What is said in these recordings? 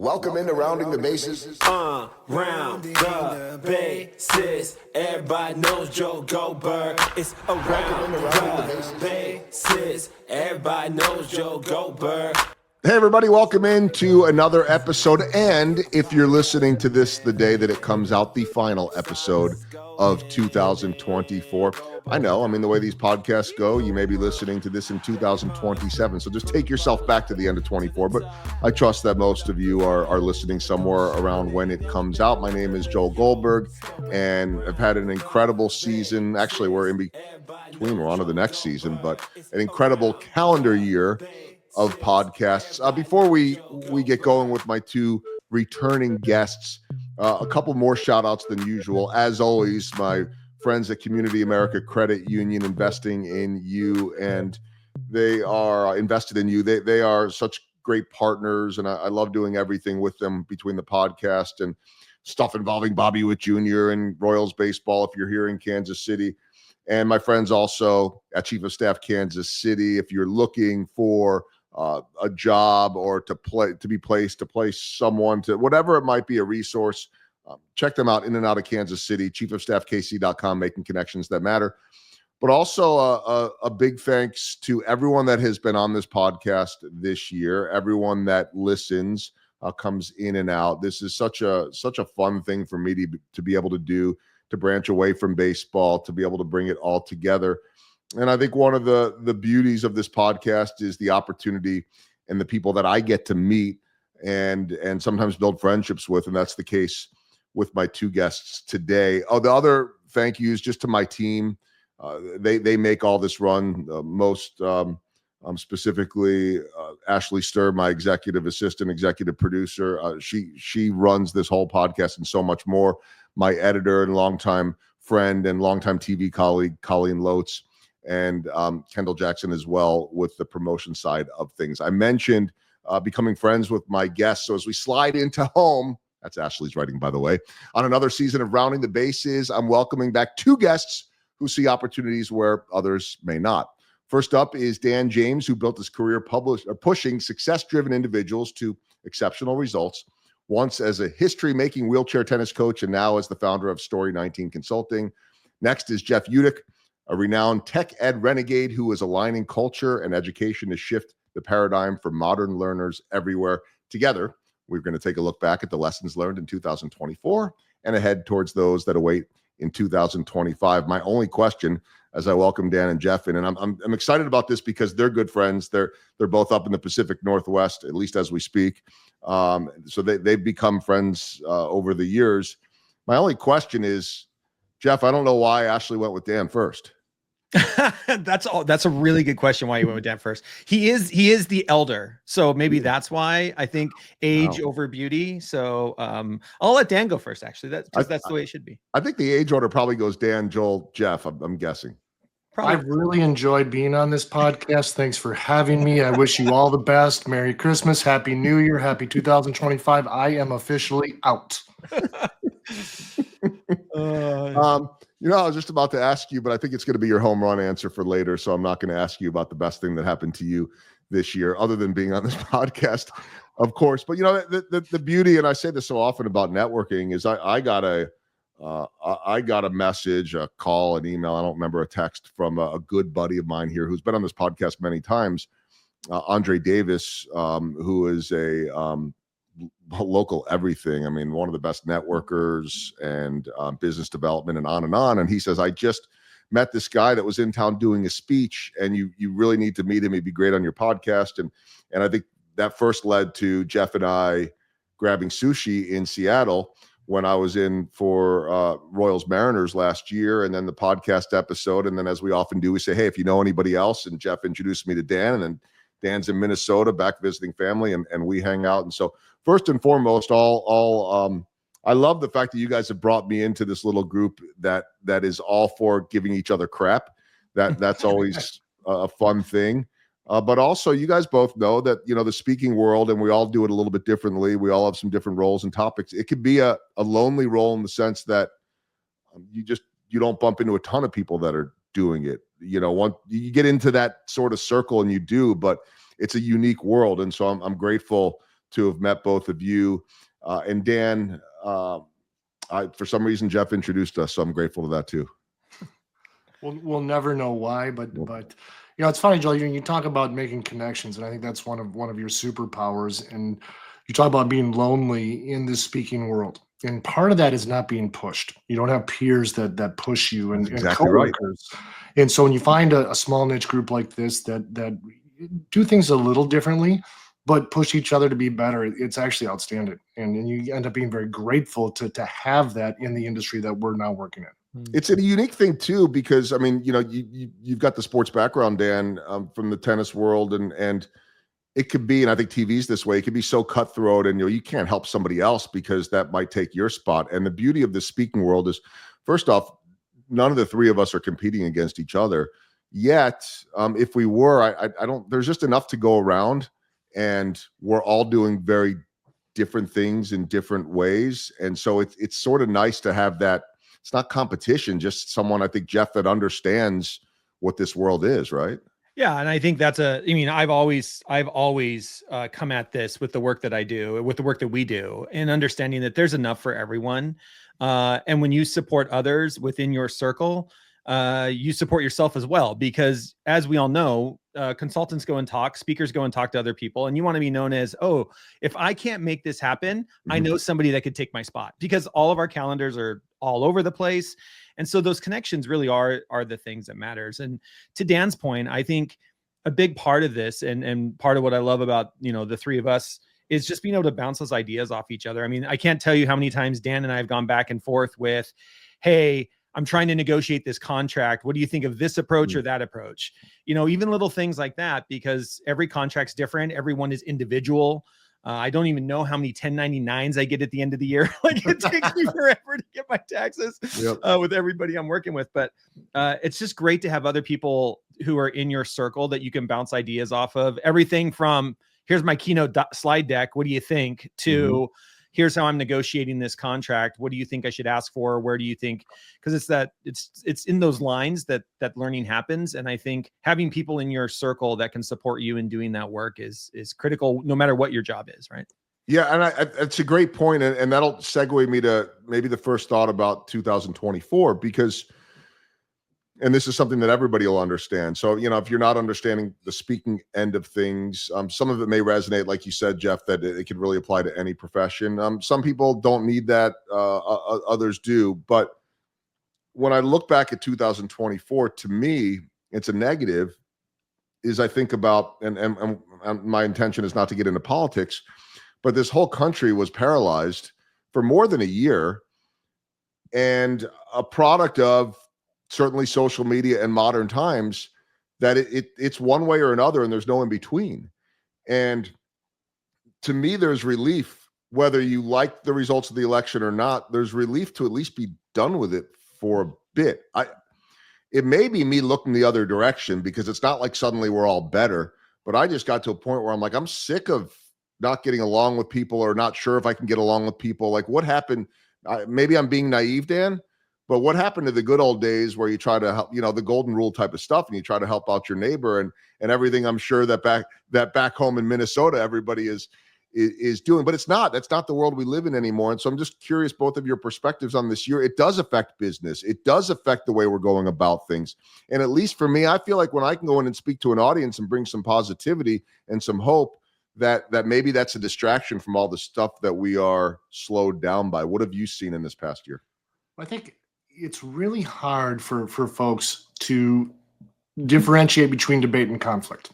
Welcome into Rounding the Bases. Round the bases. Everybody knows Joe Goldberg. It's around the bases. Everybody knows Joe Goldberg. Hey everybody, welcome into another episode. And if you're listening to this the day that it comes out, the final episode of 2024. I know, the way these podcasts go, you may be listening to this in 2027. So just take yourself back to the end of 24. But I trust that most of you are listening somewhere around when it comes out. My name is Joel Goldberg, and I've had an incredible season. Actually, we're in between. We're on to the next season, but an incredible calendar year of podcasts. Before we get going with my two returning guests, a couple more shout outs than usual. As always, my friends at Community America Credit Union, investing in you, and they are invested in you. They are such great partners, and I love doing everything with them between the podcast and stuff involving Bobby Witt Jr. and Royals baseball if you're here in Kansas City. And my friends also at Chief of Staff Kansas City, if you're looking for a job or to place someone to whatever it might be, a resource, check them out in and out of Kansas City, chiefofstaffkc.com, making connections that matter. But also a big thanks to everyone that has been on this podcast this year, everyone that listens, comes in and out. This is such a fun thing for me to be able to do, to branch away from baseball, to be able to bring it all together. And I think one of the beauties of this podcast is the opportunity and the people that I get to meet and sometimes build friendships with. And that's the case with my two guests today. Oh, the other thank yous just to my team. They make all this run. Most specifically, Ashley Sturr, my executive assistant, executive producer. She runs this whole podcast and so much more. My editor and longtime friend and longtime TV colleague, Colleen Lotes, and Kendall Jackson as well with the promotion side of things. I mentioned becoming friends with my guests. So as we slide into home, that's Ashley's writing, by the way, on another season of Rounding the Bases, I'm welcoming back two guests who see opportunities where others may not. First up is Dan James, who built his career pushing success-driven individuals to exceptional results, once as a history-making wheelchair tennis coach and now as the founder of Story 19 Consulting. Next is Jeff Utecht, a renowned tech ed renegade who is aligning culture and education to shift the paradigm for modern learners everywhere. Together, we're going to take a look back at the lessons learned in 2024 and ahead towards those that await in 2025. My only question as I welcome Dan and Jeff in, and I'm excited about this because they're good friends. They're both up in the Pacific Northwest, at least as we speak. So they've become friends over the years. My only question is, Jeff, I don't know why Ashley went with Dan first. That's a really good question. Why you went with Dan first? He is the elder, so maybe that's why. I think age over beauty. So I'll let Dan go first. Actually, that's the way it should be. I think the age order probably goes Dan, Joel, Jeff. I'm guessing. Probably. I've really enjoyed being on this podcast. Thanks for having me. I wish you all the best. Merry Christmas, Happy New Year, Happy 2025. I am officially out. I was just about to ask you, but I think it's going to be your home run answer for later. So I'm not going to ask you about the best thing that happened to you this year, other than being on this podcast, of course. But the beauty, and I say this so often about networking, is I got a message, a call, an email, I don't remember, a text from a good buddy of mine here who's been on this podcast many times, Andre Davis, who is a local everything. One of the best networkers and business development and on and on. And he says, I just met this guy that was in town doing a speech, and you really need to meet him. He'd be great on your podcast. And I think that first led to Jeff and I grabbing sushi in Seattle when I was in for Royals Mariners last year, and then the podcast episode. And then, as we often do, we say, hey, if you know anybody else, and Jeff introduced me to Dan, and then Dan's in Minnesota back visiting family, and we hang out. And so first and foremost, I love the fact that you guys have brought me into this little group that is all for giving each other crap. That's always a fun thing. But also, you guys both know that, the speaking world, and we all do it a little bit differently. We all have some different roles and topics. It could be a lonely role in the sense that you don't bump into a ton of people that are doing it. Once you get into that sort of circle, and you do, but it's a unique world. And so I'm grateful to have met both of you. And Dan, for some reason, Jeff introduced us, so I'm grateful to that too. We'll never know why, but it's funny, Joel. You talk about making connections, and I think that's one of your superpowers. And you talk about being lonely in this speaking world, and part of that is not being pushed. You don't have peers that push you, and exactly right. And so when you find a small niche group like this that do things a little differently, but push each other to be better, it's actually outstanding. And you end up being very grateful to have that in the industry that we're now working in. It's a unique thing too, because I mean, you've got the sports background, Dan, from the tennis world, and it could be, and I think TV's this way, it could be so cutthroat, and you can't help somebody else because that might take your spot. And the beauty of the speaking world is, first off, none of the three of us are competing against each other yet. If we were, I don't, there's just enough to go around, and we're all doing very different things in different ways. And so it's sort of nice to have that. It's not competition, just someone, I think, Jeff, that understands what this world is, right? Yeah. And I think I've always come at this with the work that I do, with the work that we do, and understanding that there's enough for everyone. And when you support others within your circle, you support yourself as well, because as we all know, consultants go and talk, speakers go and talk to other people, and you want to be known as, oh, if I can't make this happen, I know somebody that could take my spot, because all of our calendars are all over the place. And so those connections really are the things that matters. And to Dan's point, I think a big part of this, and part of what I love about, the three of us, is just being able to bounce those ideas off each other. I mean, I can't tell you how many times Dan and I have gone back and forth with, hey, I'm trying to negotiate this contract. What do you think of this approach or that approach? Even little things like that, because every contract's different. Everyone is individual. I don't even know how many 1099s I get at the end of the year. Like, it takes me forever to get my taxes with everybody I'm working with. But it's just great to have other people who are in your circle that you can bounce ideas off of. Everything from, here's my keynote slide deck, what do you think, to here's how I'm negotiating this contract. What do you think I should ask for? Where do you think? Because it's in those lines that learning happens. And I think having people in your circle that can support you in doing that work is critical, no matter what your job is, right? Yeah, and it's a great point, and that'll segue me to maybe the first thought about 2024, because, and this is something that everybody will understand. So, if you're not understanding the speaking end of things, some of it may resonate, like you said, Jeff, that it could really apply to any profession. Some people don't need that, others do. But when I look back at 2024, to me, it's a negative, is I think about, and my intention is not to get into politics, but this whole country was paralyzed for more than a year, and a product of certainly social media and modern times, that it's one way or another, and there's no in between. And to me, there's relief, whether you like the results of the election or not, there's relief to at least be done with it for a bit. It may be me looking the other direction, because it's not like suddenly we're all better, but I just got to a point where I'm like, I'm sick of not getting along with people, or not sure if I can get along with people. Like, what happened? Maybe I'm being naive, Dan, but what happened to the good old days where you try to help, the golden rule type of stuff, and you try to help out your neighbor and everything? I'm sure that back home in Minnesota, everybody is doing, but that's not the world we live in anymore. And so I'm just curious, both of your perspectives on this year. It does affect business. It does affect the way we're going about things. And at least for me, I feel like when I can go in and speak to an audience and bring some positivity and some hope, that maybe that's a distraction from all the stuff that we are slowed down by. What have you seen in this past year? I think it's really hard for folks to differentiate between debate and conflict.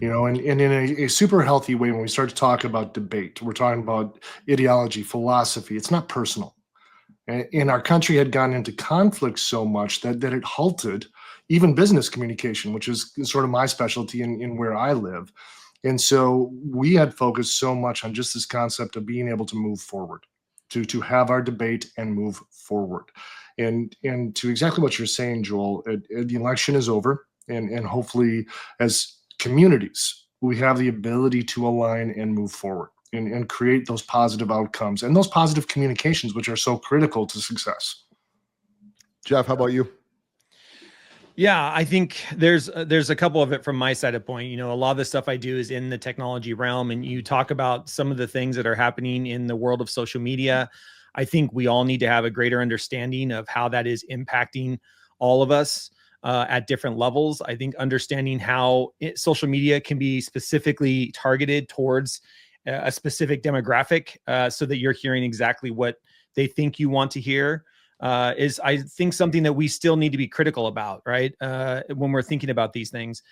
And in a super healthy way, when we start to talk about debate, we're talking about ideology, philosophy. It's not personal. And our country had gone into conflict so much that it halted even business communication, which is sort of my specialty in where I live. And so we had focused so much on just this concept of being able to move forward, to have our debate and move forward. And to exactly what you're saying, Joel, the election is over, and hopefully as communities, we have the ability to align and move forward and create those positive outcomes and those positive communications, which are so critical to success. Jeff, how about you? Yeah, I think there's a couple of it from my side of point. A lot of the stuff I do is in the technology realm, and you talk about some of the things that are happening in the world of social media. I think we all need to have a greater understanding of how that is impacting all of us at different levels. I think understanding how social media can be specifically targeted towards a specific demographic, so that you're hearing exactly what they think you want to hear. Is I think something that we still need to be critical about, right? When we're thinking about these things.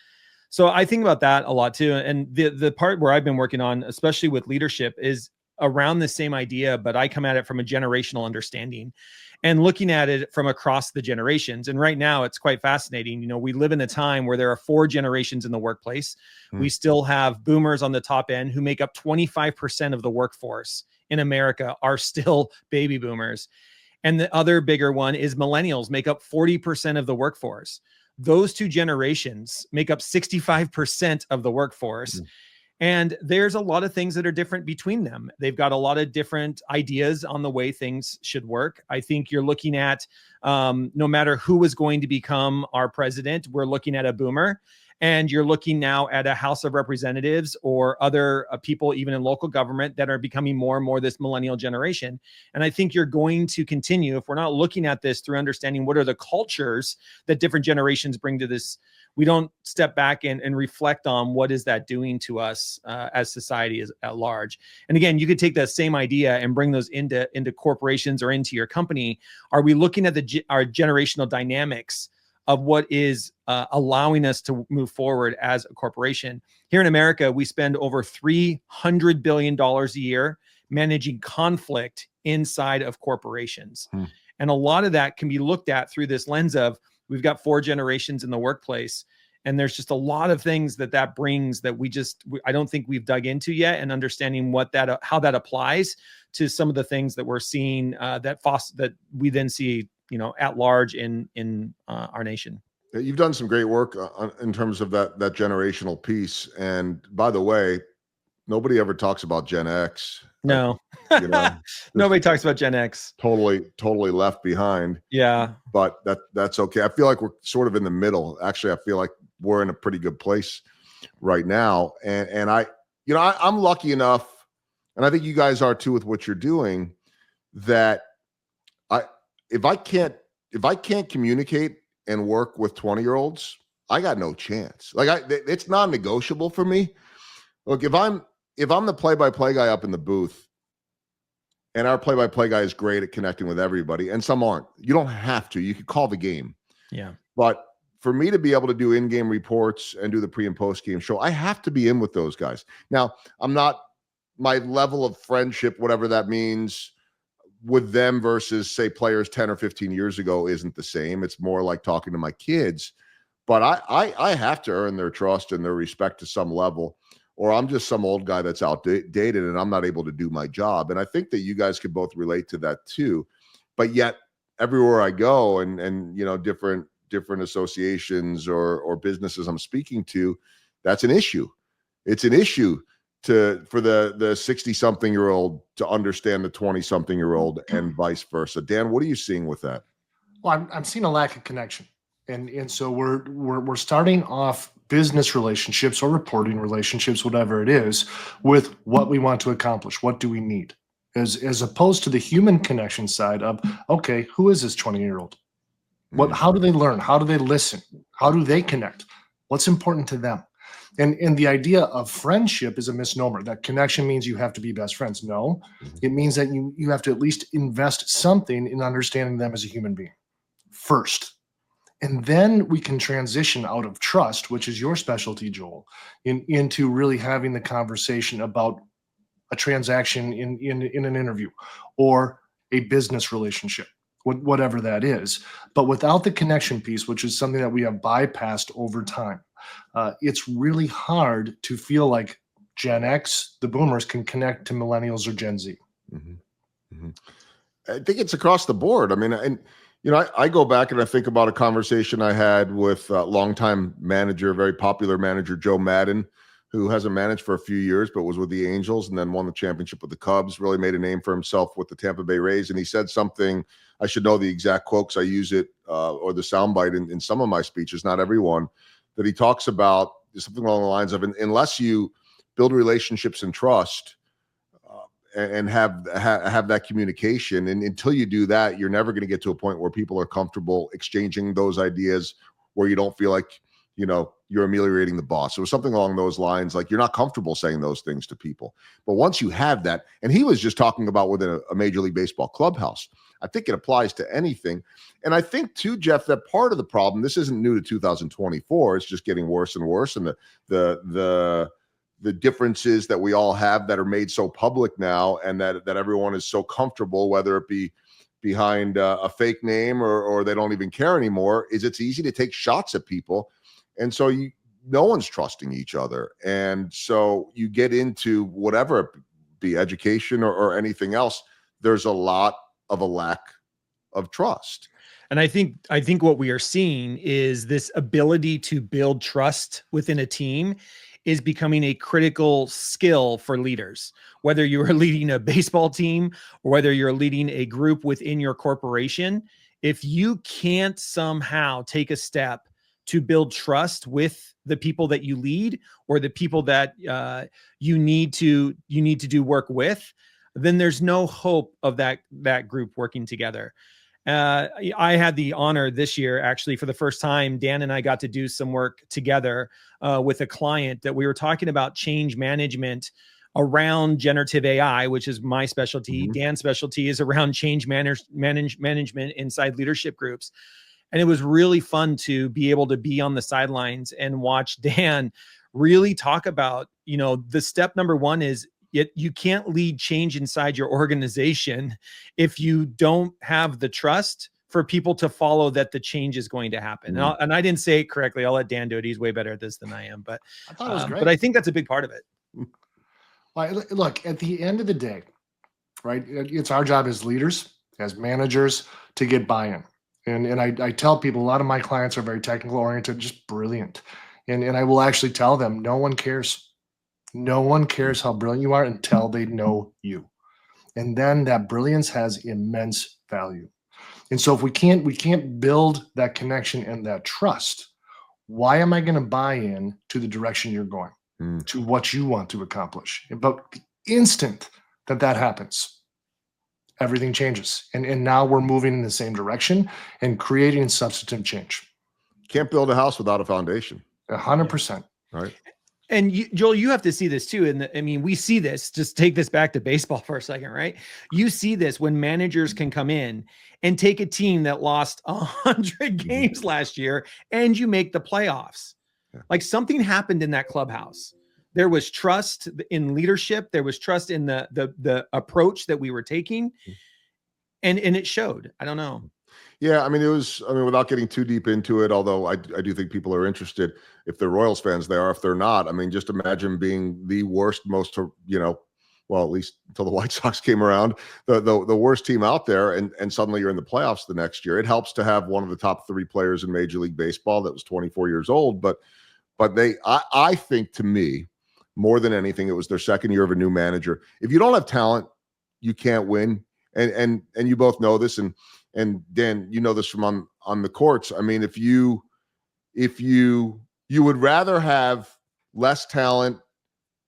So I think about that a lot too. And the part where I've been working on, especially with leadership, is around the same idea, but I come at it from a generational understanding and looking at it from across the generations. And right now it's quite fascinating. We live in a time where there are 4 generations in the workplace. We still have boomers on the top end who make up 25% of the workforce in America are still baby boomers. And the other bigger one is millennials make up 40% of the workforce. Those 2 generations make up 65% of the workforce. And there's a lot of things that are different between them. They've got a lot of different ideas on the way things should work. I think you're looking at no matter who is going to become our president, we're looking at a boomer. And you're looking now at a House of Representatives or other people, even in local government, that are becoming more and more this millennial generation. And I think you're going to continue, if we're not looking at this through understanding what are the cultures that different generations bring to this, we don't step back and reflect on what is that doing to us as society at large. And again, you could take that same idea and bring those into corporations or into your company. Are we looking at our generational dynamics of what is allowing us to move forward as a corporation? Here in America, we spend over $300 billion a year managing conflict inside of corporations. And a lot of that can be looked at through this lens of, we've got 4 generations in the workplace. And there's just a lot of things that brings that I don't think we've dug into yet, and understanding how that applies to some of the things that we're seeing that we then see at large in our nation. You've done some great work in terms of that generational piece. And by the way, nobody ever talks about Gen X. No, nobody talks about Gen X. Totally left behind. Yeah, but that's okay. I feel like we're sort of in the middle. Actually, I feel like we're in a pretty good place right now. And I'm lucky enough, and I think you guys are too with what you're doing, that if I can't communicate and work with 20-year-olds, I got no chance. It's non-negotiable for me. Look, if I'm the play-by-play guy up in the booth, and our play-by-play guy is great at connecting with everybody, and some aren't. You don't have to. You could call the game. Yeah. But for me to be able to do in-game reports and do the pre- and post-game show, I have to be in with those guys. Now, my level of friendship, whatever that means, with them versus, say, players 10 or 15 years ago isn't the same. It's more like talking to my kids. But I have to earn their trust and their respect to some level, or I'm just some old guy that's outdated and I'm not able to do my job. And I think that you guys could both relate to that too. But yet everywhere I go and different associations or businesses I'm speaking to, that's an issue. It's an issue for the 60-something-year-old to understand the 20-something-year-old and vice versa. Dan, what are you seeing with that? Well, I'm seeing a lack of connection. And so we're starting off business relationships or reporting relationships, whatever it is, with what we want to accomplish. What do we need? As opposed to the human connection side of, okay, who is this 20-year-old? How do they learn? How do they listen? How do they connect? What's important to them? And the idea of friendship is a misnomer. That connection means you have to be best friends. No, it means that you have to at least invest something in understanding them as a human being first. And then we can transition out of trust, which is your specialty, Joel, into really having the conversation about a transaction in an interview or a business relationship, whatever that is. But without the connection piece, which is something that we have bypassed over time, it's really hard to feel like Gen X, the boomers, can connect to millennials or Gen Z. Mm-hmm. Mm-hmm. I think it's across the board. I mean, and I go back and I think about a conversation I had with longtime manager, very popular manager, Joe Madden, who hasn't managed for a few years, but was with the Angels and then won the championship with the Cubs, really made a name for himself with the Tampa Bay Rays. And he said something, I should know the exact quote because I use it or the soundbite in some of my speeches, not everyone, that he talks about something along the lines of, unless you build relationships and trust and have that communication, and until you do that, you're never going to get to a point where people are comfortable exchanging those ideas where you don't feel like, you're ameliorating the boss. It was something along those lines, like you're not comfortable saying those things to people. But once you have that, and he was just talking about within a Major League Baseball clubhouse, I think it applies to anything. And I think too, Jeff, that part of the problem, this isn't new to 2024, it's just getting worse and worse. And the differences that we all have that are made so public now, and that everyone is so comfortable, whether it be behind a fake name or they don't even care anymore, is it's easy to take shots at people. And so no one's trusting each other. And so you get into whatever it be, education or anything else, there's a lot of a lack of trust. And I think what we are seeing is this ability to build trust within a team is becoming a critical skill for leaders, whether you are leading a baseball team or whether you're leading a group within your corporation. If you can't somehow take a step to build trust with the people that you lead or the people that you need to do work with, then there's no hope of that group working together. I had the honor this year, actually, for the first time, Dan and I got to do some work together with a client that we were talking about change management around generative AI, which is my specialty. Mm-hmm. Dan's specialty is around change management inside leadership groups. And it was really fun to be able to be on the sidelines and watch Dan really talk about, the step number one is you can't lead change inside your organization if you don't have the trust for people to follow that the change is going to happen. Mm-hmm. And I didn't say it correctly. I'll let Dan do it. He's way better at this than I am, but I thought it was great. But I think that's a big part of it. Look, at the end of the day, right? It's our job as leaders, as managers, to get buy-in. And I tell people, a lot of my clients are very technical oriented, just brilliant. And I will actually tell them, no one cares. No one cares how brilliant you are until they know you. And then that brilliance has immense value. And so if we can't build that connection and that trust, why am I going to buy in to the direction you're going, to what you want to accomplish? But the instant that happens, everything changes. And now we're moving in the same direction and creating substantive change. Can't build a house without a foundation. 100%. Right. And Joel, you have to see this too. And we see this, just take this back to baseball for a second, right? You see this when managers can come in and take a team that lost 100 games last year and you make the playoffs. Yeah. Like something happened in that clubhouse. There was trust in leadership. There was trust in the approach that we were taking. And it showed. I don't know. Yeah, without getting too deep into it, although I do think people are interested. If they're Royals fans, they are. If they're not, just imagine being the worst, most, at least until the White Sox came around, the worst team out there, and suddenly you're in the playoffs the next year. It helps to have one of the top 3 players in Major League Baseball that was 24 years old, but I think, to me, more than anything, it was their second year of a new manager. If you don't have talent, you can't win, and you both know this, and Dan, you know this from on the courts. If you would rather have less talent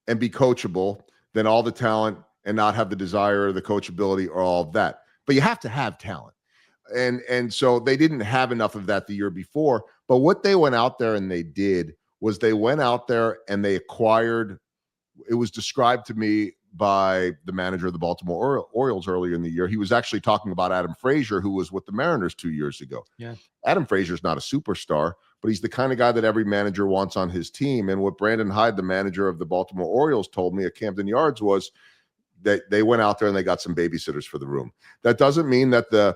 and be coachable than all the talent and not have the desire or the coachability or all of that. But you have to have talent. And so they didn't have enough of that the year before. But what they went out there and they did was they went out there and they acquired, it was described to me by the manager of the Baltimore Orioles earlier in the year. He was actually talking about Adam Frazier, who was with the Mariners 2 years ago. Yeah. Adam Frazier's not a superstar, but he's the kind of guy that every manager wants on his team. And what Brandon Hyde, the manager of the Baltimore Orioles, told me at Camden Yards was that they went out there and they got some babysitters for the room. That doesn't mean that the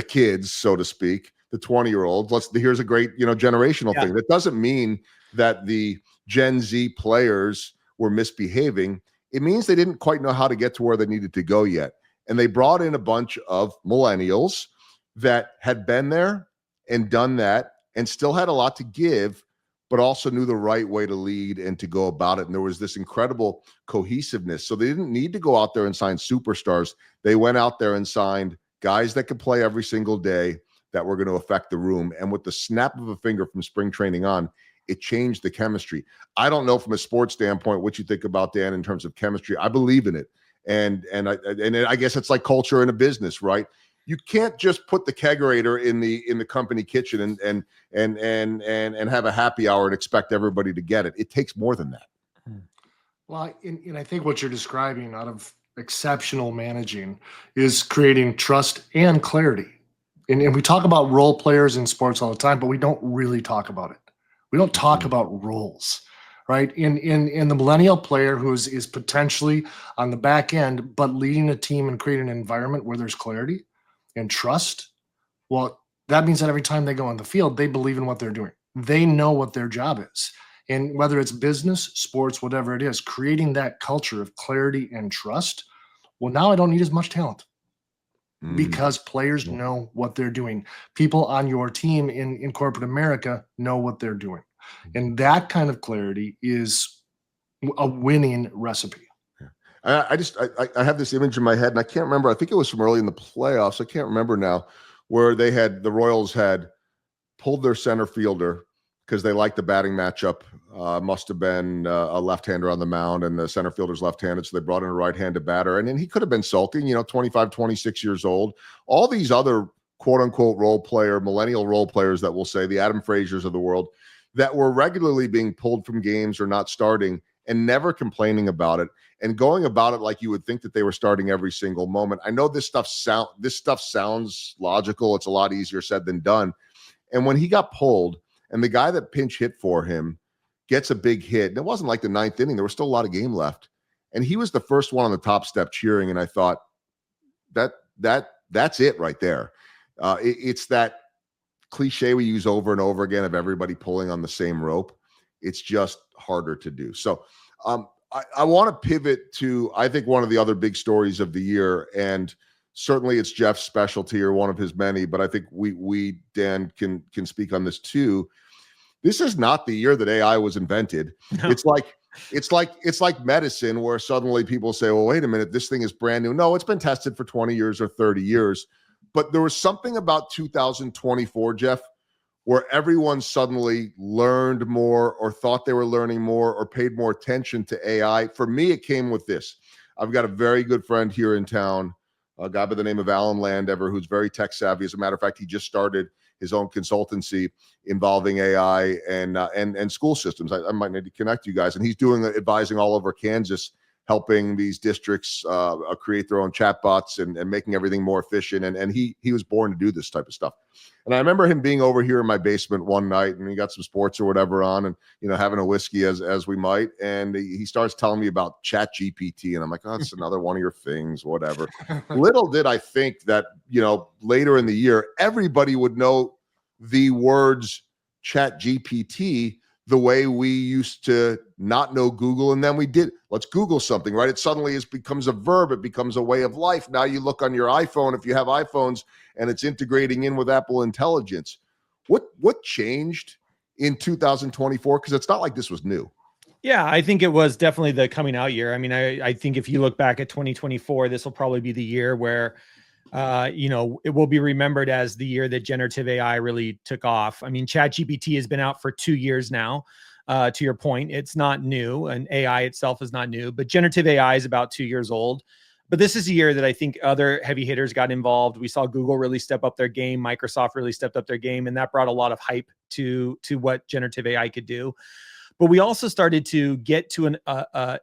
kids, so to speak, the 20-year-olds, here's a great, generational thing. That doesn't mean that the Gen Z players were misbehaving. It means they didn't quite know how to get to where they needed to go yet. And they brought in a bunch of millennials that had been there and done that and still had a lot to give, but also knew the right way to lead and to go about it. And there was this incredible cohesiveness. So they didn't need to go out there and sign superstars. They went out there and signed guys that could play every single day that were going to affect the room. And with the snap of a finger from spring training on, it changed the chemistry. I don't know from a sports standpoint what you think about, Dan, in terms of chemistry. I believe in it. And I guess it's like culture in a business, right? You can't just put the kegerator in the company kitchen and have a happy hour and expect everybody to get it. It takes more than that. Well, and I think what you're describing out of exceptional managing is creating trust and clarity. And we talk about role players in sports all the time, but we don't really talk about it. We don't talk about roles, right? In the millennial player who is potentially on the back end, but leading a team and creating an environment where there's clarity and trust, well, that means that every time they go on the field, they believe in what they're doing. They know what their job is. And whether it's business, sports, whatever it is, creating that culture of clarity and trust, well, now I don't need as much talent because players know what they're doing. People on your team in corporate America know what they're doing. And that kind of clarity is a winning recipe. I have this image in my head, and I can't remember. I think it was from early in the playoffs. I can't remember now, where the Royals had pulled their center fielder because they liked the batting matchup. Must have been a left-hander on the mound, and the center fielder's left-handed, so they brought in a right-handed batter. And then he could have been sulking, 25, 26 years old. All these other quote-unquote millennial role players that we'll say, the Adam Frazier's of the world, that were regularly being pulled from games or not starting and never complaining about it and going about it like you would think that they were starting every single moment. I know this stuff sounds logical. It's a lot easier said than done. And when he got pulled and the guy that pinch hit for him gets a big hit, and it wasn't like the ninth inning, there was still a lot of game left. And he was the first one on the top step cheering. And I thought that's it right there. It's that cliche we use over and over again of everybody pulling on the same rope. It's just harder to do. So I want to pivot to, I think, one of the other big stories of the year, and certainly it's Jeff's specialty or one of his many, but I think we Dan can speak on this too. This is not the year that AI was invented. No. It's like medicine, where suddenly people say, well, wait a minute, this thing is brand new. No, it's been tested for 20 years or 30 years. But there was something about 2024, Jeff, where everyone suddenly learned more or thought they were learning more or paid more attention to AI. For me, it came with this. I've got a very good friend here in town, a guy by the name of Alan Landever, who's very tech savvy. As a matter of fact, he just started his own consultancy involving AI and school systems. I might need to connect you guys. And he's doing advising all over Kansas, helping these districts create their own chatbots and making everything more efficient. And he was born to do this type of stuff. And I remember him being over here in my basement one night, and he got some sports or whatever on, and having a whiskey as we might. And he starts telling me about Chat GPT, and I'm like, oh, it's another one of your things, whatever. Little did I think that later in the year, everybody would know the words Chat GPT the way we used to not know Google, and then we did. Let's Google something, right? It suddenly becomes a verb. It becomes a way of life. Now you look on your iPhone, if you have iPhones, and it's integrating in with Apple Intelligence. What changed in 2024? Because it's not like this was new. Yeah, I think it was definitely the coming out year. I mean, I think if you look back at 2024, this will probably be the year where it will be remembered as the year that generative AI really took off. I mean, ChatGPT has been out for 2 years now. To your point, it's not new, and AI itself is not new, but generative AI is about 2 years old. But this is a year that I think other heavy hitters got involved. We saw Google really step up their game. Microsoft really stepped up their game, and that brought a lot of hype to what generative AI could do. But we also started to get to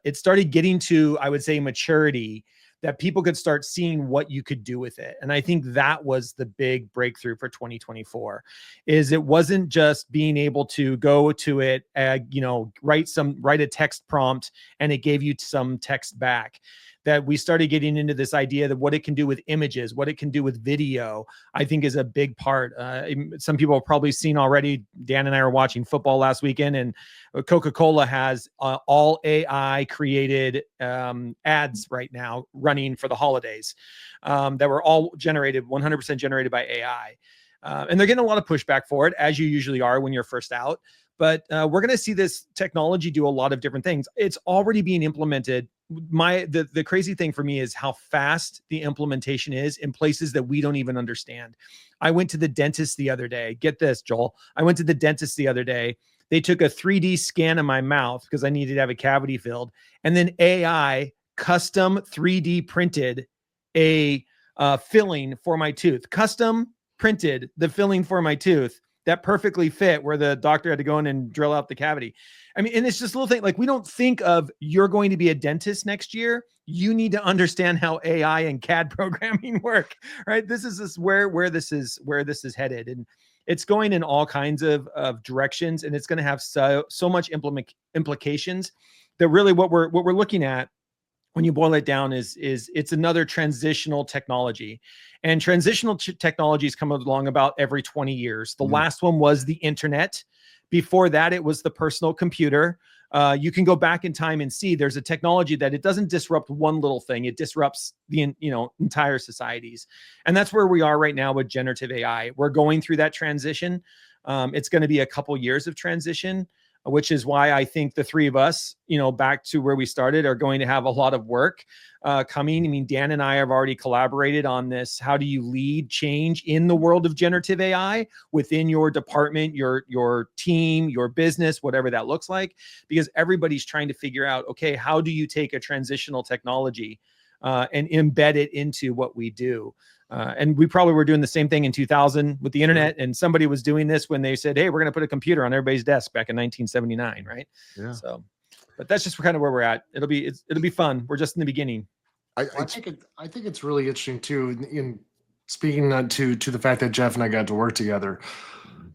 it started getting to, I would say, maturity, that people could start seeing what you could do with it. And I think that was the big breakthrough for 2024, is it wasn't just being able to go to it, write a text prompt and it gave you some text back. That we started getting into this idea that what it can do with images, what it can do with video, I think is a big part. Some people have probably seen already, Dan and I were watching football last weekend, and Coca-Cola has all AI created ads right now running for the holidays that were all 100% generated by AI. And they're getting a lot of pushback for it, as you usually are when you're first out. but we're going to see this technology do a lot of different things. It's already being implemented. The crazy thing for me is how fast the implementation is in places that we don't even understand. I went to the dentist the other day. Get this, Joel. I went to the dentist the other day. They took a 3D scan of my mouth because I needed to have a cavity filled. And then AI custom 3D printed a filling for my tooth. Custom printed the filling for my tooth that perfectly fit where the doctor had to go in and drill out the cavity. I mean, and it's just a little thing, like, we don't think of, you're going to be a dentist next year. You need to understand how AI and CAD programming work, right? This is where this is headed. And it's going in all kinds of directions, and it's going to have so much implications that really what we're looking at, when you boil it down, is it's another transitional technology. And transitional technologies come along about every 20 years. The last one was the internet. Before that, it was the personal computer. You can go back in time and see there's a technology that it doesn't disrupt one little thing. It disrupts the entire societies. And that's where we are right now with generative AI. We're going through that transition. It's going to be a couple years of transition, which is why I think the three of us, back to where we started, are going to have a lot of work coming. I mean, Dan and I have already collaborated on this. How do you lead change in the world of generative AI within your department, your team, your business, whatever that looks like? Because everybody's trying to figure out, okay, how do you take a transitional technology and embed it into what we do? And we probably were doing the same thing in 2000 with the internet, and somebody was doing this when they said, hey, we're going to put a computer on everybody's desk back in 1979. Right. Yeah. So, but that's just kind of where we're at. It'll be fun. We're just in the beginning. I think it's really interesting too, in speaking to the fact that Jeff and I got to work together,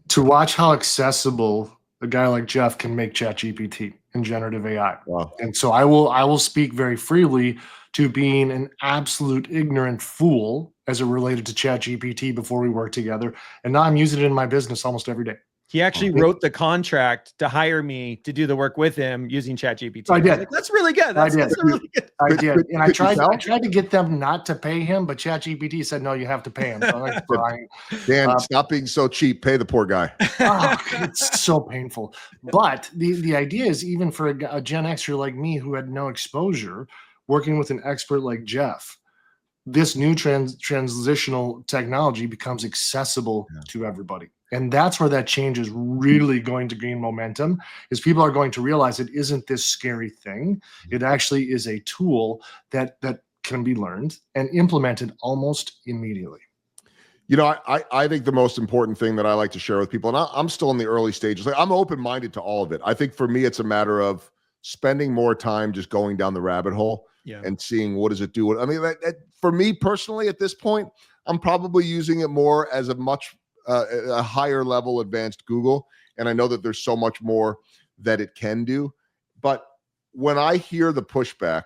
to watch how accessible a guy like Jeff can make ChatGPT and generative AI. Wow. And so I will speak very freely to being an absolute ignorant fool as it related to ChatGPT before we worked together. And now I'm using it in my business almost every day. He actually wrote the contract to hire me to do the work with him using ChatGPT. I did. Like, that's really good. That's really good. I did. And I tried to get them not to pay him, but ChatGPT said, no, you have to pay him. So I'm like, fine. Dan, stop being so cheap. Pay the poor guy. It's so painful. But the idea is, even for a Gen Xer like me who had no exposure, working with an expert like Jeff, this new transitional technology becomes accessible to everybody. And that's where that change is really going to gain momentum, is people are going to realize it isn't this scary thing. It actually is a tool that can be learned and implemented almost immediately. I think the most important thing that I like to share with people, and I'm still in the early stages, like, I'm open-minded to all of it. I think for me, it's a matter of spending more time just going down the rabbit hole and seeing what does it do. I mean, for me personally, at this point, I'm probably using it more as a higher level advanced Google. And I know that there's so much more that it can do. But when I hear the pushback,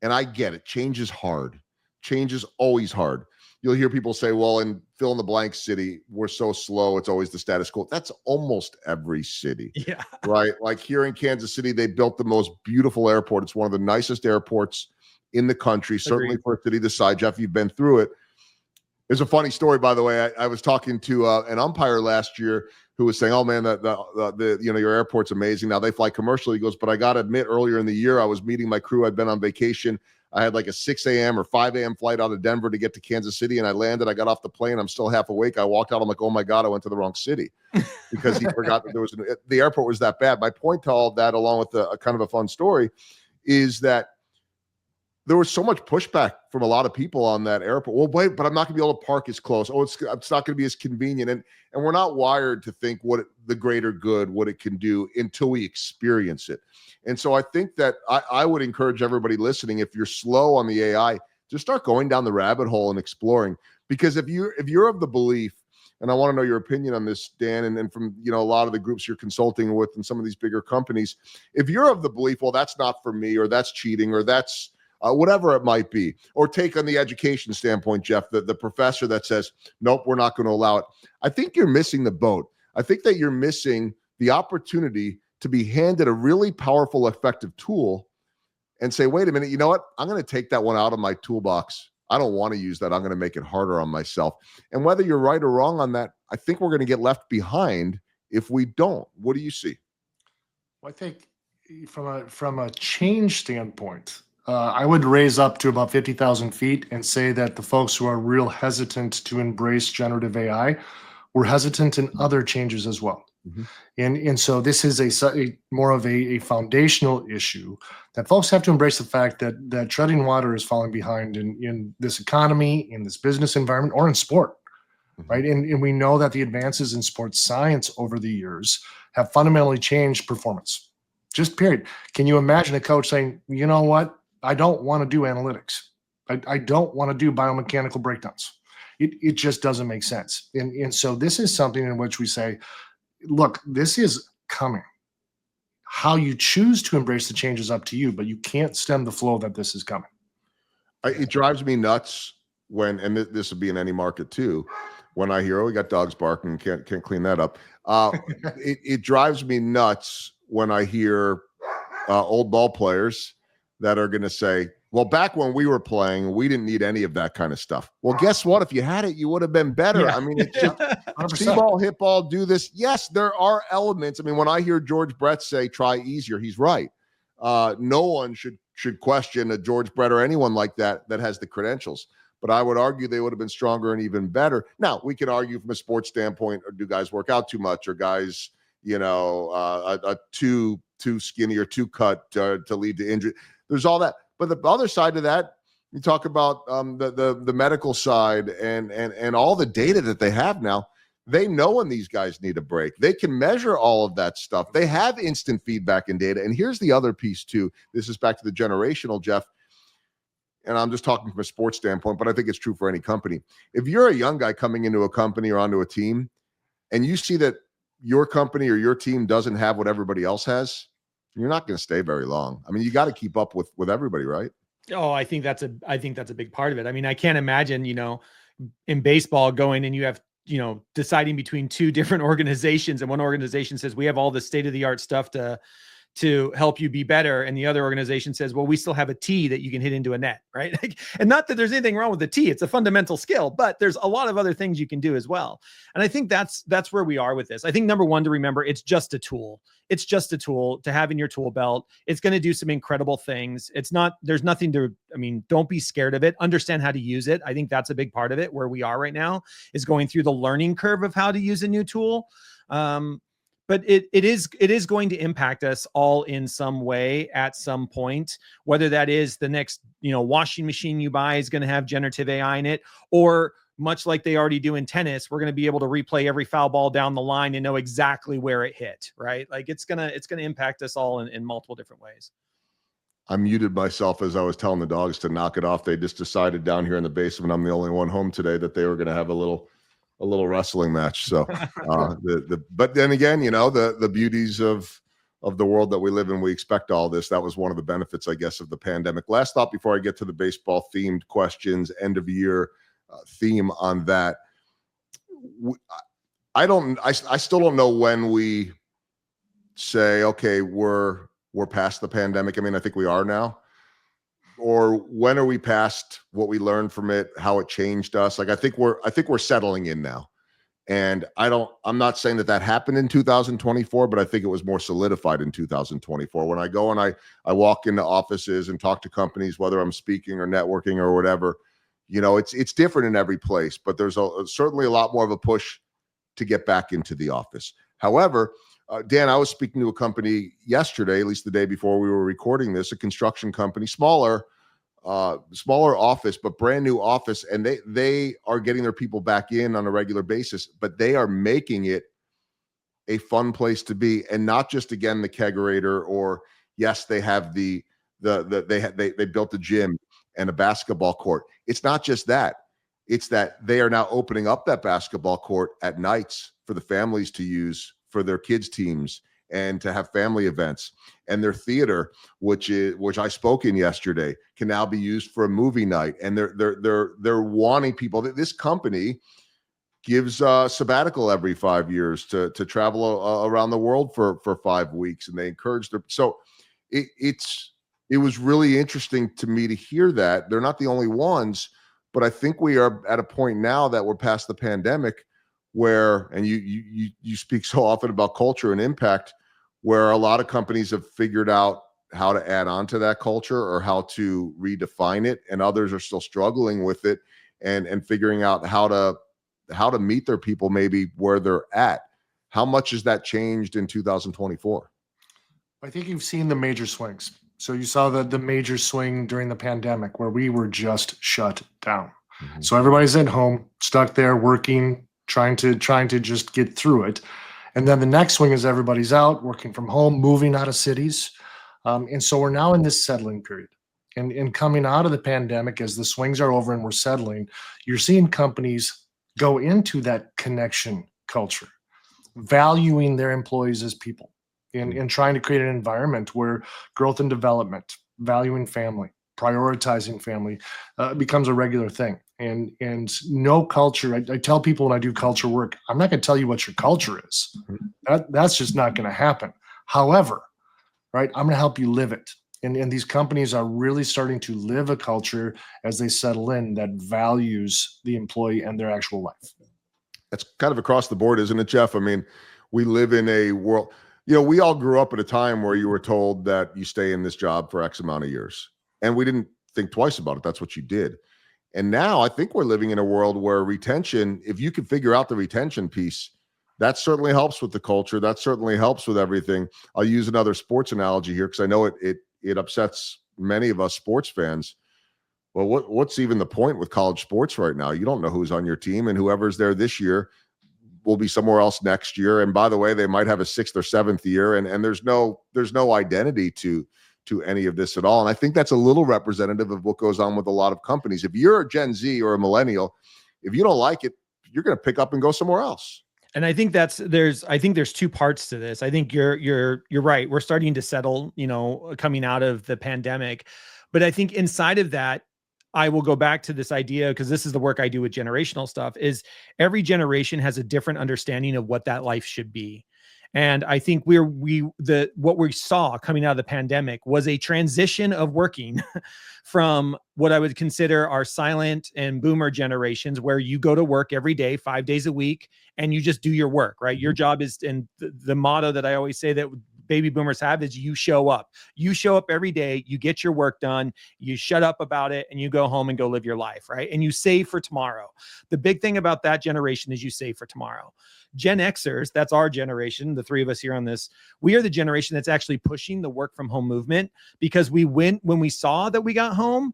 and I get it, change is hard. Change is always hard. You'll hear people say, well, in fill in the blank city, we're so slow, it's always the status quo. That's almost every city. Yeah. Right? Like here in Kansas City, they built the most beautiful airport. It's one of the nicest airports in the country, certainly for a city this size. Jeff, you've been through it. There's a funny story, by the way. I was talking to an umpire last year who was saying, "Oh man, your airport's amazing. Now they fly commercially." He goes, "But I got to admit, earlier in the year, I was meeting my crew. I'd been on vacation. I had like a 6 a.m. or 5 a.m. flight out of Denver to get to Kansas City, and I landed. I got off the plane. I'm still half awake. I walked out. I'm like, oh my god, I went to the wrong city," because he forgot that the airport was that bad. My point to all of that, along with a kind of a fun story, is that there was so much pushback from a lot of people on that airport. Well, wait, but I'm not going to be able to park as close. Oh, it's not going to be as convenient. And we're not wired to think the greater good, what it can do until we experience it. And so I think that I would encourage everybody listening, if you're slow on the AI, just start going down the rabbit hole and exploring. Because if you're of the belief, and I want to know your opinion on this, Dan, and from a lot of the groups you're consulting with and some of these bigger companies, if you're of the belief, well, that's not for me, or that's cheating, or that's whatever it might be, or take on the education standpoint, Jeff, the professor that says, nope, we're not going to allow it. I think you're missing the boat. I think that you're missing the opportunity to be handed a really powerful, effective tool and say, wait a minute, you know what? I'm going to take that one out of my toolbox. I don't want to use that. I'm going to make it harder on myself. And whether you're right or wrong on that, I think we're going to get left behind if we don't? What do you see? Well, I think from a change standpoint, I would raise up to about 50,000 feet and say that the folks who are real hesitant to embrace generative AI were hesitant in other changes as well. Mm-hmm. And so this is a more of a foundational issue that folks have to embrace the fact that treading water is falling behind in this economy, in this business environment, or in sport, right? And we know that the advances in sports science over the years have fundamentally changed performance. Just period. Can you imagine a coach saying, you know what? I don't want to do analytics. I don't want to do biomechanical breakdowns. It just doesn't make sense. And so this is something in which we say, look, this is coming. How you choose to embrace the change is up to you, but you can't stem the flow that this is coming. It drives me nuts when, and this would be in any market too, when I hear, oh, we got dogs barking, can't clean that up. It drives me nuts when I hear old ball players that are going to say, well, back when we were playing, we didn't need any of that kind of stuff. Well, guess what? If you had it, you would have been better. Yeah. I mean, it's just see ball, hit ball, do this. Yes, there are elements. I mean, when I hear George Brett say try easier, he's right. No one should question a George Brett or anyone like that has the credentials. But I would argue they would have been stronger and even better. Now, we can argue from a sports standpoint, or do guys work out too much, or guys, too skinny or too cut to lead to injury. There's all that. But the other side of that, you talk about the medical side and all the data that they have now. They know when these guys need a break. They can measure all of that stuff. They have instant feedback and data. And here's the other piece too. This is back to the generational, Jeff. And I'm just talking from a sports standpoint, but I think it's true for any company. If you're a young guy coming into a company or onto a team, and you see that your company or your team doesn't have what everybody else has, you're not going to stay very long. I mean, you got to keep up with everybody, right? Oh, I think that's a big part of it. I mean, I can't imagine, in baseball going and you have, deciding between two different organizations, and one organization says we have all the state-of-the-art stuff to help you be better, and the other organization says, well, we still have a tee that you can hit into a net, right? And not that there's anything wrong with the tee, it's a fundamental skill, but there's a lot of other things you can do as well. And I think that's where we are with this. I think number one to remember, it's just a tool. It's just a tool to have in your tool belt. It's going to do some incredible things. There's nothing don't be scared of it. Understand how to use it. I think that's a big part of it. Where we are right now is going through the learning curve of how to use a new tool. But it is going to impact us all in some way at some point, whether that is the next, washing machine you buy is going to have generative AI in it, or much like they already do in tennis, we're going to be able to replay every foul ball down the line and know exactly where it hit, right? Like it's going to impact us all in multiple different ways. I muted myself as I was telling the dogs to knock it off. They just decided down here in the basement, I'm the only one home today, that they were going to have a little wrestling match. So, but then again, the beauties of the world that we live in, we expect all this. That was one of the benefits, I guess, of the pandemic. Last thought before I get to the baseball themed questions, end of year theme on that. I still don't know when we say, okay, we're past the pandemic. I mean, I think we are now. Or when are we past what we learned from it, how it changed us? Like, I think we're settling in now. And I'm not saying that happened in 2024, but I think it was more solidified in 2024. When I go and I walk into offices and talk to companies, whether I'm speaking or networking or whatever, it's different in every place, but there's certainly a lot more of a push to get back into the office. However, Dan, I was speaking to a company yesterday, at least the day before we were recording this, a construction company, smaller office, but brand new office. And they are getting their people back in on a regular basis, but they are making it a fun place to be. And not just, again, the kegerator, or yes, they have they built a gym and a basketball court. It's not just that. It's that they are now opening up that basketball court at nights for the families to use for their kids' teams and to have family events. And their theater, which I spoke in yesterday, can now be used for a movie night. And they're wanting people. This company gives sabbatical every 5 years to travel around the world for 5 weeks, and they encourage them. So it was really interesting to me to hear that. They're not the only ones, but I think we are at a point now that we're past the pandemic where, and you speak so often about culture and impact, where a lot of companies have figured out how to add on to that culture or how to redefine it, and others are still struggling with it and figuring out how to meet their people maybe where they're at. How much has that changed in 2024? I think you've seen the major swings. So you saw the major swing during the pandemic where we were just shut down. Mm-hmm. So everybody's at home, stuck there working, trying to just get through it. And then the next swing is everybody's out, working from home, moving out of cities. And so we're now in this settling period. And coming out of the pandemic, as the swings are over and we're settling, you're seeing companies go into that connection culture, valuing their employees as people, and trying to create an environment where growth and development, valuing family, prioritizing family becomes a regular thing. And no culture, I tell people when I do culture work, I'm not going to tell you what your culture is. That's just not going to happen. However, right, I'm going to help you live it. And these companies are really starting to live a culture as they settle in that values the employee and their actual life. That's kind of across the board, isn't it, Jeff? I mean, we live in a world, we all grew up at a time where you were told that you stay in this job for X amount of years. And we didn't think twice about it. That's what you did. And now I think we're living in a world where retention, if you can figure out the retention piece, that certainly helps with the culture. That certainly helps with everything. I'll use another sports analogy here because I know it upsets many of us sports fans. Well, what's even the point with college sports right now? You don't know who's on your team, and whoever's there this year will be somewhere else next year. And by the way, they might have a 6th or 7th year, and there's no identity to any of this at all. And I think that's a little representative of what goes on with a lot of companies. If you're a Gen Z or a millennial, if you don't like it, you're going to pick up and go somewhere else. And I think there's two parts to this. I think you're right. We're starting to settle, coming out of the pandemic. But I think inside of that, I will go back to this idea, because this is the work I do with generational stuff, is every generation has a different understanding of what that life should be. And I think what we saw coming out of the pandemic was a transition of working from what I would consider our silent and boomer generations, where you go to work every day, 5 days a week, and you just do your work, right? Your job is, and the motto that I always say that baby boomers have is you show up. You show up every day, you get your work done, you shut up about it, and you go home and go live your life, right? And you save for tomorrow. The big thing about that generation is you save for tomorrow. Gen Xers, that's our generation, the three of us here on this, we are the generation that's actually pushing the work from home movement, because when we saw that we got home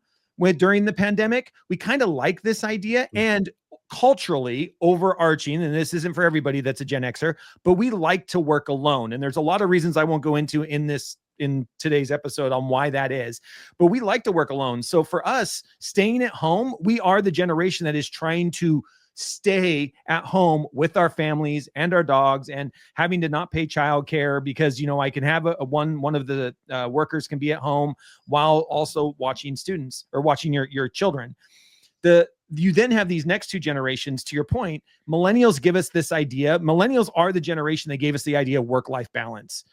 during the pandemic, we kind of like this idea. And culturally overarching, and this isn't for everybody that's a Gen Xer, but we like to work alone. And there's a lot of reasons I won't go into in today's episode on why that is, but we like to work alone. So for us, staying at home, we are the generation that is trying to stay at home with our families and our dogs, and having to not pay childcare because, I can have one of the workers can be at home while also watching students or watching your children. You then have these next two generations, to your point, millennials give us this idea. Millennials are the generation that gave us the idea of work-life balance.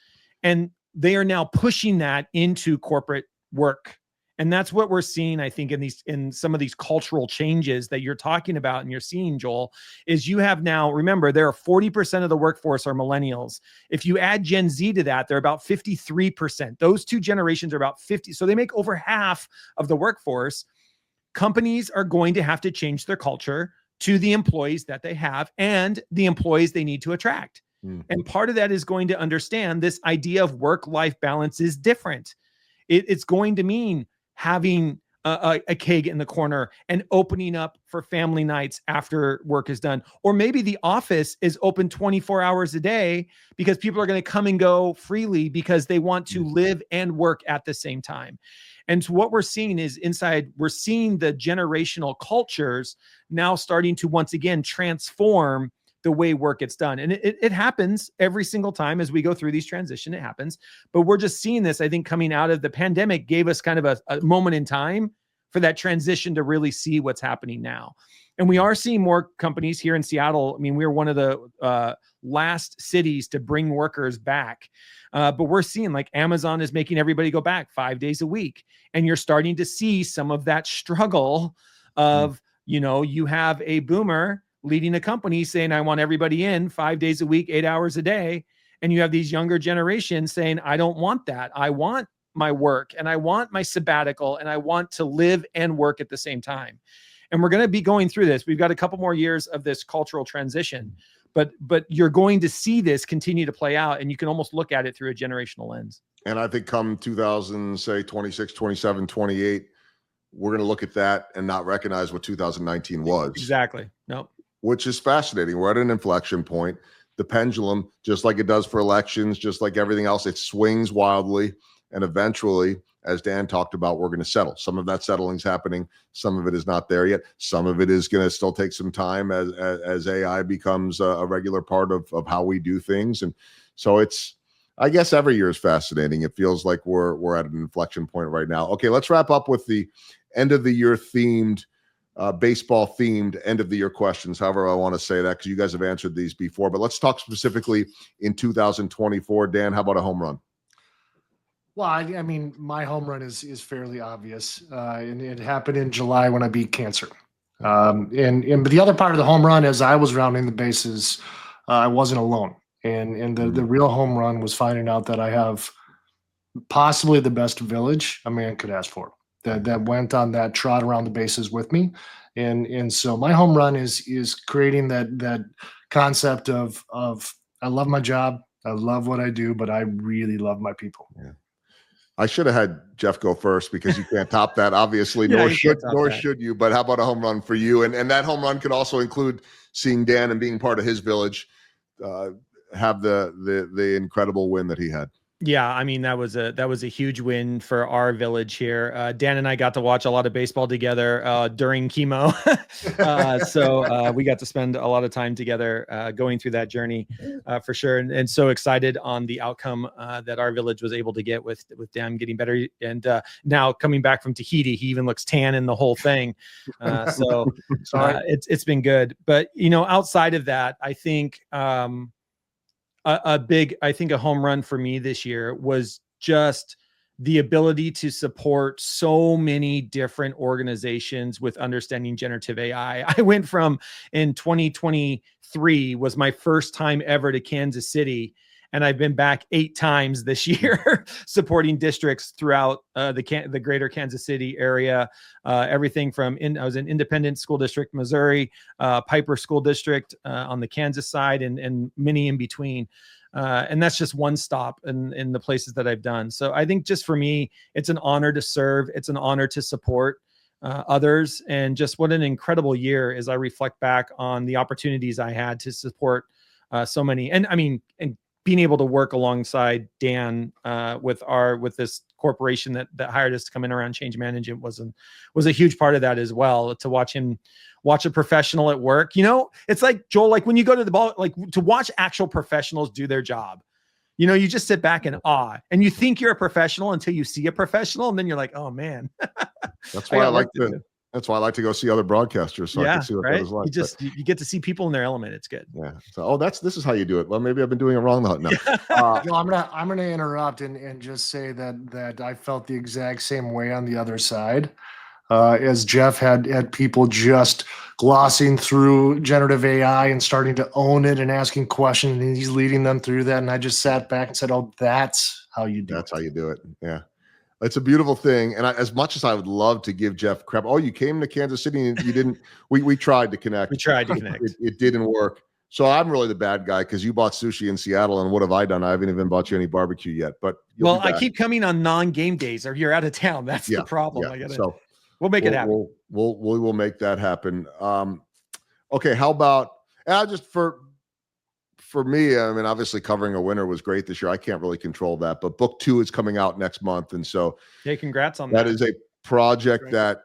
And they are now pushing that into corporate work. And that's what we're seeing, I think, in some of these cultural changes that you're talking about and you're seeing, Joel, is you have now, remember, there are 40% of the workforce are millennials. If you add Gen Z to that, they're about 53%. Those two generations are about 50. So they make over half of the workforce. Companies are going to have to change their culture to the employees that they have and the employees they need to attract. And part of that is going to understand this idea of work-life balance is different. It's going to mean having a keg in the corner and opening up for family nights after work is done. Or maybe the office is open 24 hours a day because people are going to come and go freely because they want to live and work at the same time. And so what we're seeing is we're seeing the generational cultures now starting to once again transform the way work gets done. And it happens every single time as we go through these transitions, it happens. But we're just seeing this, I think, coming out of the pandemic gave us kind of a moment in time for that transition to really see what's happening now. And we are seeing more companies here in Seattle. I mean, we're one of the last cities to bring workers back. But we're seeing like Amazon is making everybody go back 5 days a week. And you're starting to see some of that struggle of, you have a boomer leading a company saying, I want everybody in 5 days a week, 8 hours a day. And you have these younger generations saying, I don't want that. I want my work and I want my sabbatical and I want to live and work at the same time. And we're going to be going through this. We've got a couple more years of this cultural transition, but you're going to see this continue to play out, and you can almost look at it through a generational lens. And I think come 2000, say 26, 27, 28, we're going to look at that and not recognize what 2019 was. Exactly. No. Which is fascinating. We're at an inflection point. The pendulum, just like it does for elections, just like everything else, it swings wildly. And eventually, as Dan talked about, we're going to settle. Some of that settling's happening. Some of it is not there yet. Some of it is going to still take some time as AI becomes a regular part of how we do things. And so it's, I guess every year is fascinating. It feels like we're at an inflection point right now. Okay, let's wrap up with the end of the year themed, baseball themed end of the year questions. However, I want to say that because you guys have answered these before, but let's talk specifically in 2024. Dan, how about a home run? Well, I mean, my home run is fairly obvious, and it happened in July when I beat cancer. But the other part of the home run, as I was rounding the bases, I wasn't alone, and the real home run was finding out that I have possibly the best village a man could ask for. That went on that trot around the bases with me, and so my home run is creating that concept of I love my job, I love what I do, but I really love my people. Yeah. I should have had Jeff go first because you can't top that, obviously, Yeah, nor should you. But how about a home run for you? And that home run could also include seeing Dan and being part of his village have the incredible win that he had. Yeah, I mean, that was a huge win for our village here. Dan and I got to watch a lot of baseball together during chemo. So we got to spend a lot of time together going through that journey for sure. And so excited on the outcome that our village was able to get with Dan getting better. And now coming back from Tahiti, he even looks tan in the whole thing. So it's been good. But, outside of that, I think a home run for me this year was just the ability to support so many different organizations with understanding generative AI. I went from, in 2023 was my first time ever to Kansas City, and I've been back 8 times this year supporting districts throughout the greater Kansas City area. Everything from I was in Independent School District, Missouri, Piper School District on the Kansas side, and many in between. And that's just one stop in the places that I've done. So I think just for me, it's an honor to serve. It's an honor to support others. And just what an incredible year as I reflect back on the opportunities I had to support so many. And I mean, and being able to work alongside Dan with this corporation that hired us to come in around change management was a huge part of that as well. To watch a professional at work, it's like, Joel, like when you go to the ball, like to watch actual professionals do their job, you just sit back in awe, and you think you're a professional until you see a professional, and then you're like, oh man. That's why That's why I like to go see other broadcasters, so I can see what that is like. You get to see people in their element. It's good. Yeah. So, this is how you do it. Well, maybe I've been doing it wrong. No. I'm gonna interrupt and just say that I felt the exact same way on the other side, as Jeff had people just glossing through generative AI and starting to own it and asking questions, and he's leading them through that. And I just sat back and said, "Oh, that's how you do it." That's how you do it. Yeah. It's a beautiful thing. And as much as I would love to give Jeff crap, you came to Kansas City and you didn't, we tried to connect. It didn't work. So I'm really the bad guy because you bought sushi in Seattle, and what have I done? I haven't even bought you any barbecue yet, but I keep coming on non-game days or you're out of town. That's the problem. Yeah. We'll make it happen. We will make that happen. Okay. How about, just for me, I mean, obviously covering a winner was great this year. I can't really control that, but book 2 is coming out next month. And so congrats on that. That is a project that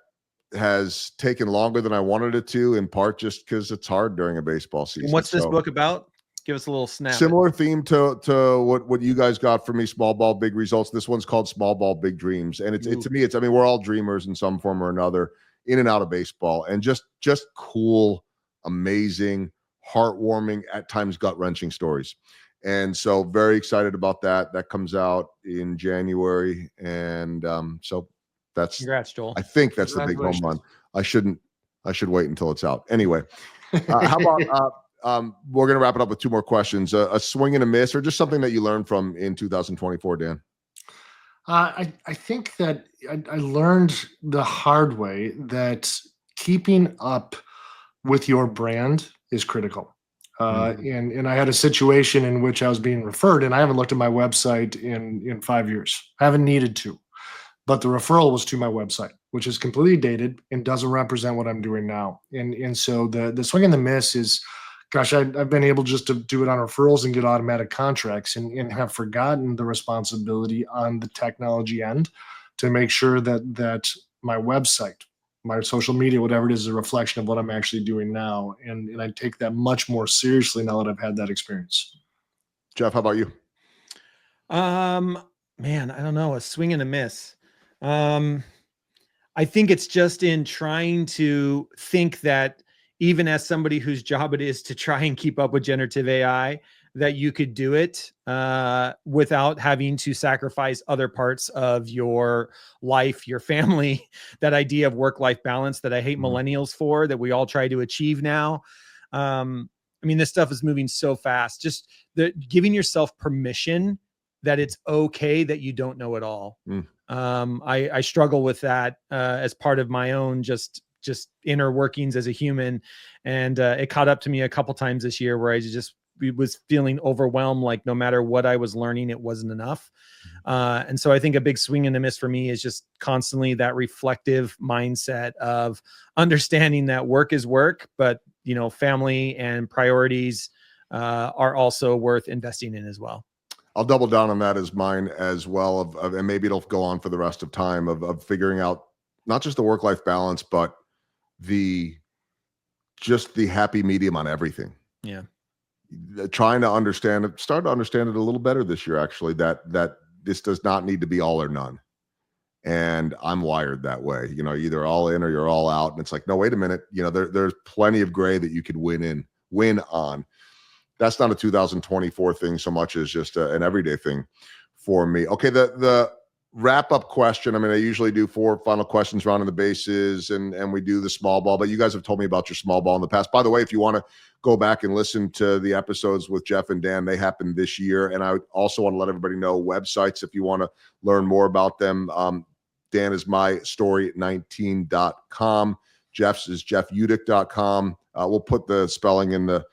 has taken longer than I wanted it to, in part just because it's hard during a baseball season. And what's this book about? Give us a little snap. Similar theme to what you guys got for me, Small Ball, Big Results. This one's called Small Ball, Big Dreams. And to me, we're all dreamers in some form or another, in and out of baseball, and just cool, amazing, heartwarming, at times gut-wrenching stories. And so very excited about that. That comes out in January. And so that's, congrats, Joel. I think that's the big home run. I shouldn't I should wait until it's out. Anyway, how about we're going to wrap it up with two more questions. A swing and a miss, or just something that you learned from in 2024, Dan? I think that I learned the hard way that keeping up with your brand is critical. And I had a situation in which I was being referred, and I haven't looked at my website in 5 years. I haven't needed to, but the referral was to my website, which is completely dated and doesn't represent what I'm doing now. And so the swing and the miss is, gosh, I've been able just to do it on referrals and get automatic contracts, and have forgotten the responsibility on the technology end to make sure that my website, my social media, whatever it is a reflection of what I'm actually doing now. And I take that much more seriously now that I've had that experience. Jeff, how about you? Man, I don't know, a swing and a miss. I think it's just in trying to think that even as somebody whose job it is to try and keep up with generative AI, that you could do it without having to sacrifice other parts of your life, your family, that idea of work-life balance that I hate millennials for, that we all try to achieve now. I mean, this stuff is moving so fast. Just giving yourself permission that it's okay that you don't know it all. I struggle with that as part of my own just inner workings as a human. And it caught up to me a couple times this year where I just was feeling overwhelmed, like no matter what I was learning, it wasn't enough. And so I think a big swing and a miss for me is just constantly that reflective mindset of understanding that work is work, but family and priorities are also worth investing in as well. I'll double down on that as mine as well, and maybe it'll go on for the rest of time of figuring out not just the work-life balance, but the happy medium on everything. Yeah. Trying to understand it, start to understand it a little better this year, actually, that this does not need to be all or none. And I'm wired that way, either all in or you're all out. And it's like, no, wait a minute. There's plenty of gray that you could win on. That's not a 2024 thing so much as just an everyday thing for me. Okay. The wrap-up question. I mean, I usually do 4 final questions rounding the bases, and we do the small ball, but you guys have told me about your small ball in the past. By the way, if you want to go back and listen to the episodes with Jeff and Dan, they happened this year. And I also want to let everybody know websites if you want to learn more about them. Dan is mystory19.com. Jeff's is jeffutecht.com. We'll put the spelling in the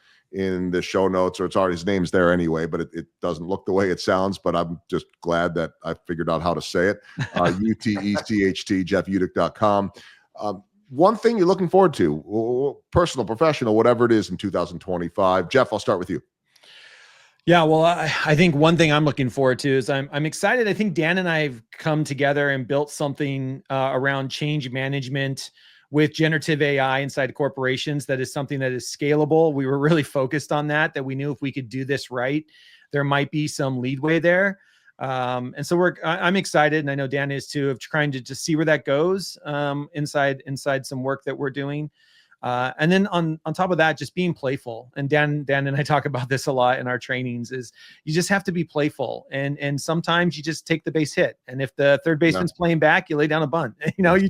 show notes, or it's already, his name's there anyway, but it doesn't look the way it sounds, but I'm just glad that I figured out how to say it. Utecht, jeffutecht.com. One thing you're looking forward to, personal, professional, whatever it is in 2025. Jeff, I'll start with you. Yeah, well, I think one thing I'm looking forward to is I'm excited. I think Dan and I have come together and built something around change management with generative AI inside corporations that is something that is scalable. We were really focused on that we knew if we could do this right, there might be some leadway there. And so I'm excited, and I know Dan is too, of trying to just see where that goes inside some work that we're doing. And then on top of that, just being playful. And Dan and I talk about this a lot in our trainings, is you just have to be playful. And sometimes you just take the base hit. And if the third baseman's playing back, you lay down a bunt. You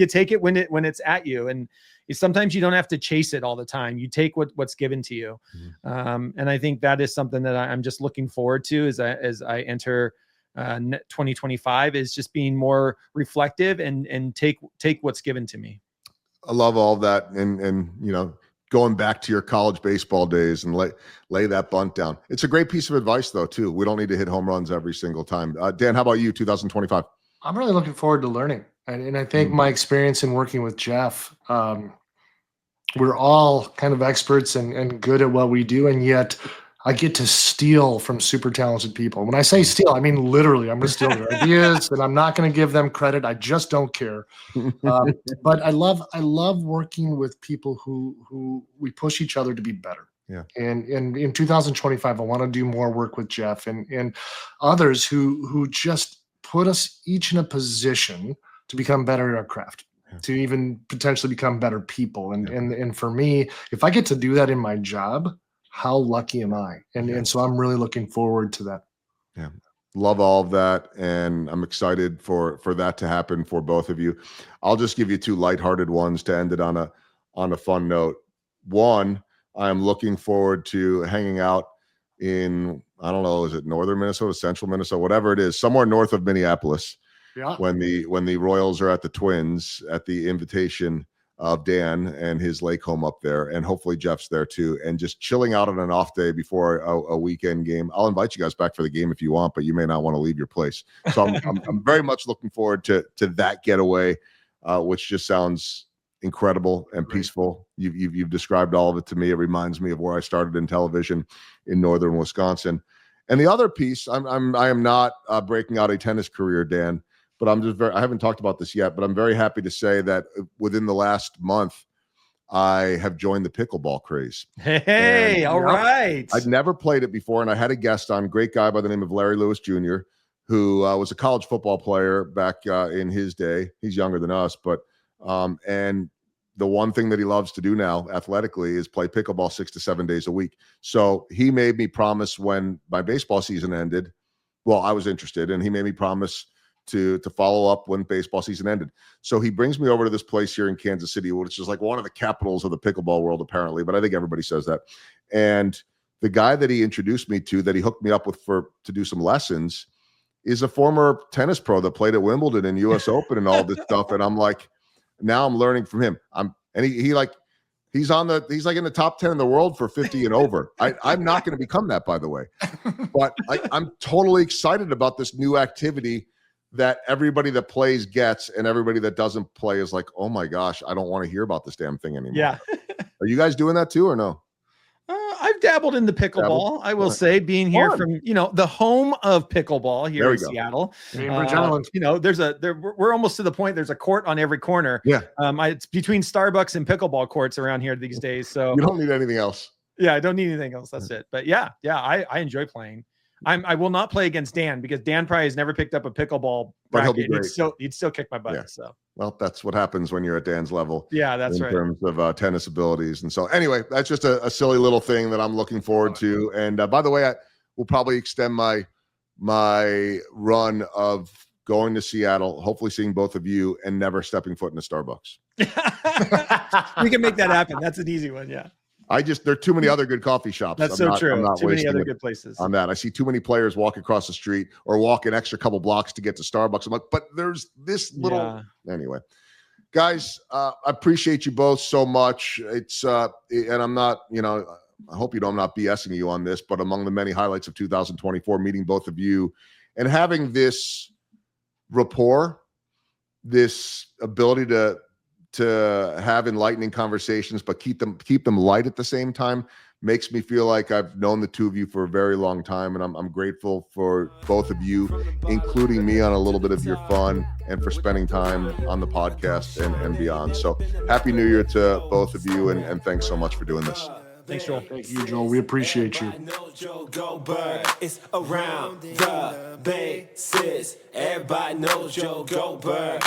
take it when it's at you. And sometimes you don't have to chase it all the time. You take what's given to you. And I think that is something that I'm just looking forward to as I enter 2025, is just being more reflective and take what's given to me. I love all that. And going back to your college baseball days and lay that bunt down. It's a great piece of advice, though, too. We don't need to hit home runs every single time. Dan, how about you, 2025? I'm really looking forward to learning. And I think my experience in working with Jeff, we're all kind of experts and good at what we do. And yet I get to steal from super talented people. When I say steal, I mean literally. I'm going to steal their ideas, and I'm not going to give them credit. I just don't care. But I love working with people who we push each other to be better. Yeah. And in 2025, I want to do more work with Jeff and others who just put us each in a position to become better at our craft, to even potentially become better people. And for me, if I get to do that in my job, how lucky am I? And so I'm really looking forward to that. Yeah. Love all of that. And I'm excited for that to happen for both of you. I'll just give you 2 lighthearted ones to end it on a on a fun note. One, I'm looking forward to hanging out in, I don't know, is it northern Minnesota, central Minnesota, whatever it is, somewhere north of Minneapolis. Yeah. When the Royals are at the Twins at the invitation of Dan and his lake home up there, and hopefully Jeff's there too, and just chilling out on an off day before a weekend game. I'll invite you guys back for the game if you want, but you may not want to leave your place. So I'm very much looking forward to that getaway, which just sounds incredible and peaceful. You've described all of it to me. It reminds me of where I started in television in northern Wisconsin. And the other piece, I am not breaking out a tennis career, Dan, but I haven't talked about this yet, but I'm very happy to say that within the last month, I have joined the pickleball craze. Hey, all right. I'd never played it before, and I had a guest on, great guy by the name of Larry Lewis Jr., who was a college football player back in his day. He's younger than us, but and the one thing that he loves to do now athletically is play pickleball 6 to 7 days a week. So he made me promise when my baseball season ended, well, I was interested, and he made me promise to follow up when baseball season ended. So he brings me over to this place here in Kansas City, which is like one of the capitals of the pickleball world, apparently, but I think everybody says that. And the guy that he introduced me to, that he hooked me up with to do some lessons, is a former tennis pro that played at Wimbledon and US Open and all this stuff. And I'm like, now I'm learning from him. He's like in the top 10 in the world for 50 and over. I'm not going to become that, by the way, but I'm totally excited about this new activity that everybody that plays gets, and everybody that doesn't play is like, oh my gosh, I don't want to hear about this damn thing anymore. Yeah. Are you guys doing that too, or no? I've dabbled in the pickleball. I will say, being here from the home of pickleball here in Seattle. Cambridge Island. We're almost to the point. There's a court on every corner. Yeah. It's between Starbucks and pickleball courts around here these days. So you don't need anything else. Yeah, I don't need anything else. That's it. But yeah, I enjoy playing. I will not play against Dan because Dan probably has never picked up a pickleball racket. He'd still kick my butt. Yeah. So well, that's what happens when you're at Dan's level. Yeah, that's right. In terms of tennis abilities. And so anyway, that's just a silly little thing that I'm looking forward to. And by the way, I will probably extend my run of going to Seattle, hopefully seeing both of you, and never stepping foot in a Starbucks. We can make that happen. That's an easy one. Yeah. There are too many other good coffee shops. That's so true. Too many other good places on that. I see too many players walk across the street or walk an extra couple blocks to get to Starbucks. I'm like, but there's this little anyway. Guys, I appreciate you both so much. It's and I'm not, I hope I'm not BSing you on this, but among the many highlights of 2024, meeting both of you and having this rapport, this ability to have enlightening conversations, but keep them light at the same time, makes me feel like I've known the two of you for a very long time. And I'm grateful for both of you, including me on a little bit of your fun and for spending time on the podcast and beyond. So happy New Year to both of you. And thanks so much for doing this. Thanks, Joel. Thank you, Joel. We appreciate you. It's around the bases. Everybody knows Joe Goldberg.